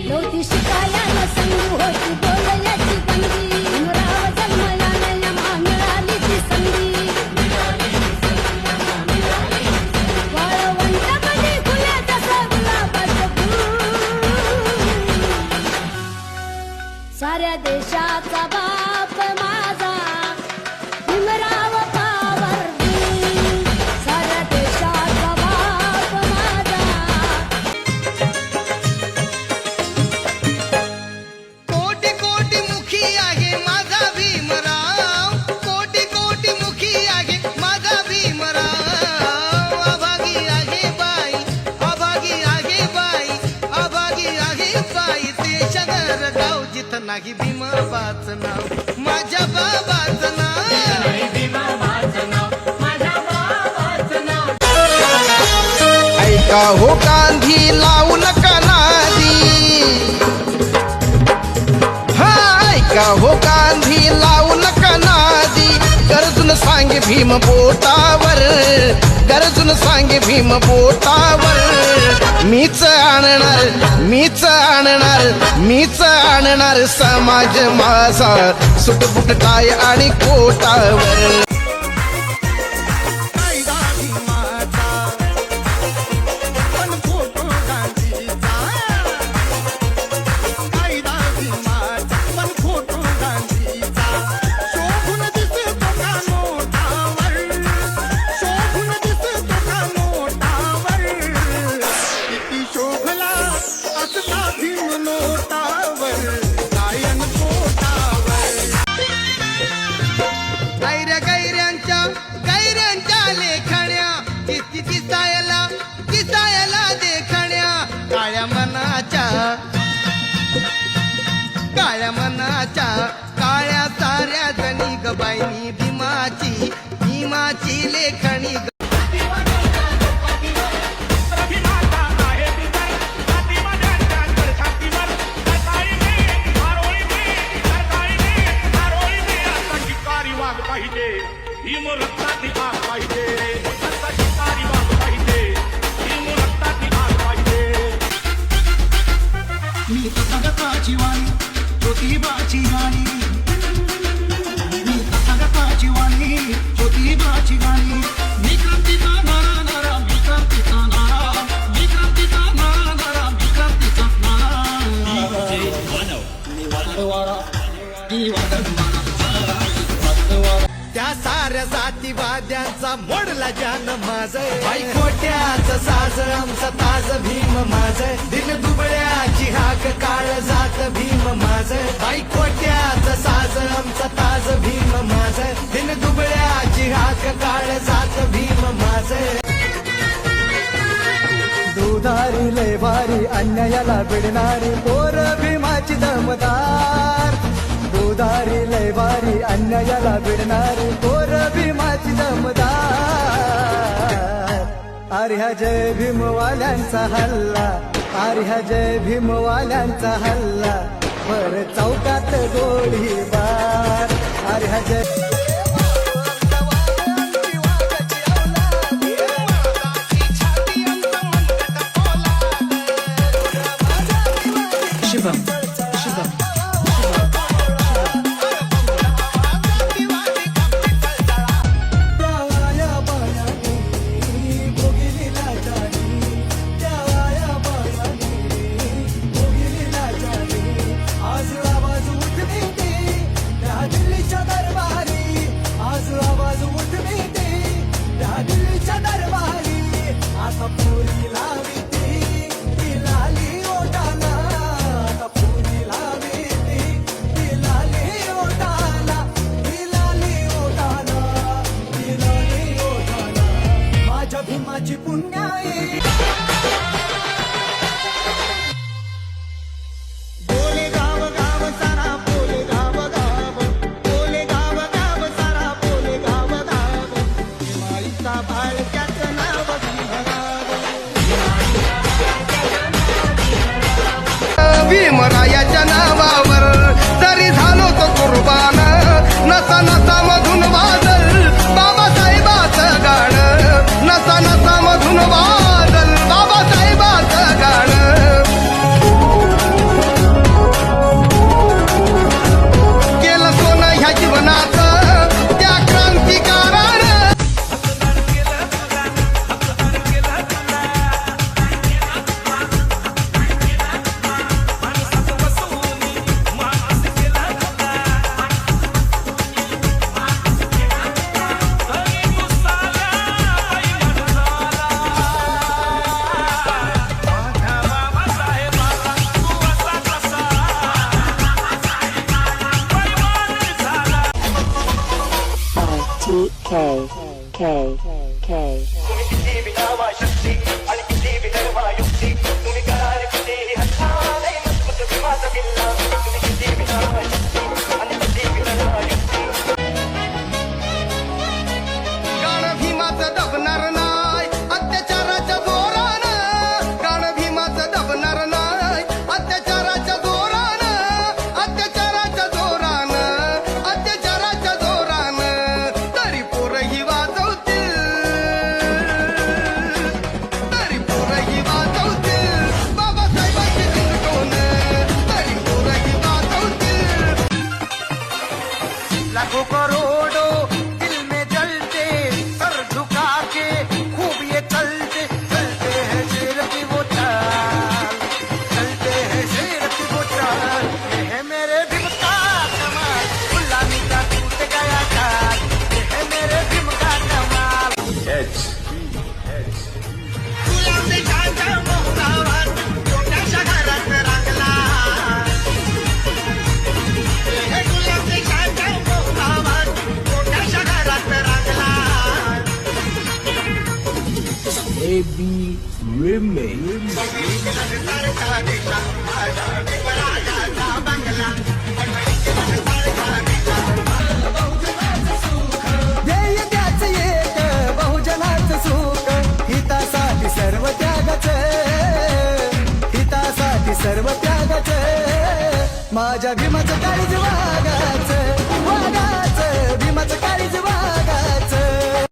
नव्हती शिकायला न संधी होती बोलण्याची बंदी भीमराव जन्मला यमा मिळाली ती संधी वाळवंटामध्ये फुले जसं गुलाबाचं फूल साऱ्या देशाचा बाप माझा भीमराव पावरबी साऱ्या देशाचा बाप माझा कोटी कोटी मुखी आहे माझा भीमराव कोटी कोटी मुखी आहे माझा भीमराव अभागी आहे बाई अभागी आहे बाई अभागी आहे बाई ते शहर गाव जिथं नाही भीमाबाचं नाव माझ्या बाबाचं नाव ऐका हो गांधी लावू नका नादी हा ऐका हो गांधी लावू नका नादी गरजून सांगे भीम बोटावर गरजून सांगे भीम बोटावर मीच आणणार मीच आणणार मीच आणणार समाज माझा सुटबुट काय आणि कोटावर गैऱ्यांच्या लेखण्या किती दिसायला देखण्या काळ्या मनाच्या काळ्या साऱ्या जणी गबाईनी भीमाची लेखणी भीम रक्ताची आग पाहिजे रक्ताची कारी वाग पाहिजे भीम रक्ताची आग पाहिजे मी तथागताची वाणी ज्योतिबाची गाणी मी तथागताची वाणी ज्योतिबाची गाणी मी क्रांतीचा नारा नारा मी क्रांतीचा नारा मी क्रांतीचा नारा नारा मी क्रांतीचा नारा मी वादळवाडा मी वादळवाडा त्या साऱ्या जातीवाद्यांचा मोडला जान माझ खोट्याचं साज आमचा ताज भीम माझ दिन दुबळ्याची हाक काळ जात भीम माझ खोट्याचं साज आमचा ताज भीम माझ दिन दुबळ्याची हाक काळ जात भीम माझ दुधारी लय भारी अन्यायाला भिडणारी पोर भीमाची दमदार दुधारी लय भारी अन्यायाला भिडणारी पोर भीमाची दमदार आर्या जय भीमवाल्यांचा हल्ला आर्या जय भीमवाल्यांचा हल्ला वर चौकात गोळीबार आर्या जय शुभम भीमाची पुण्याई बोले गाव गाव सारा बोले गाव गाव बोले गाव गाव सारा बोले गाव गाव माईचा बाळक्याचं नाव भीमरायाच्या नावावर जरी झालो तो कुर्बान नसा नसा मधून वादल बाबासाहेबाचं गाणं नसा नसा मधून वादल बाबासाहेबाचं गाणं गाणं भीमाचं दबणार नाही अत्याचाराच्या जोरानं गाणं भीमाचं दबणार नाही अत्याचाराच्या जोरानं अत्याचाराच्या जोरानं अत्याचाराच्या जोरानं तरी पोरही वाजवतील तरी पोरही वाजवतील बाबासाहेबांची रिंगटोन तरी पोरही वाजवतील लाखों करोड़ों दिल में जलते सर झुका के खूब ये चलते चलते हैं शेर की वो चाल चलते हैं शेर की वो चाल ये है मेरे भीम का कमाल गुलामी का टूट गया चाल ये है मेरे भीम का कमाल गुलामी का मोहरावर छोट्याशा घरात रांगला हे गुलामी का मोहरावर छोट्याशा घरात रांगला ध्येय त्याच एक बहुजनाचं सुख हितासाठी सर्व त्यागाचं हितासाठी सर्व त्यागाचं माझ्या भीमाचं काळीज वागाचं वागाचं भीमाचं काळीज वागाचं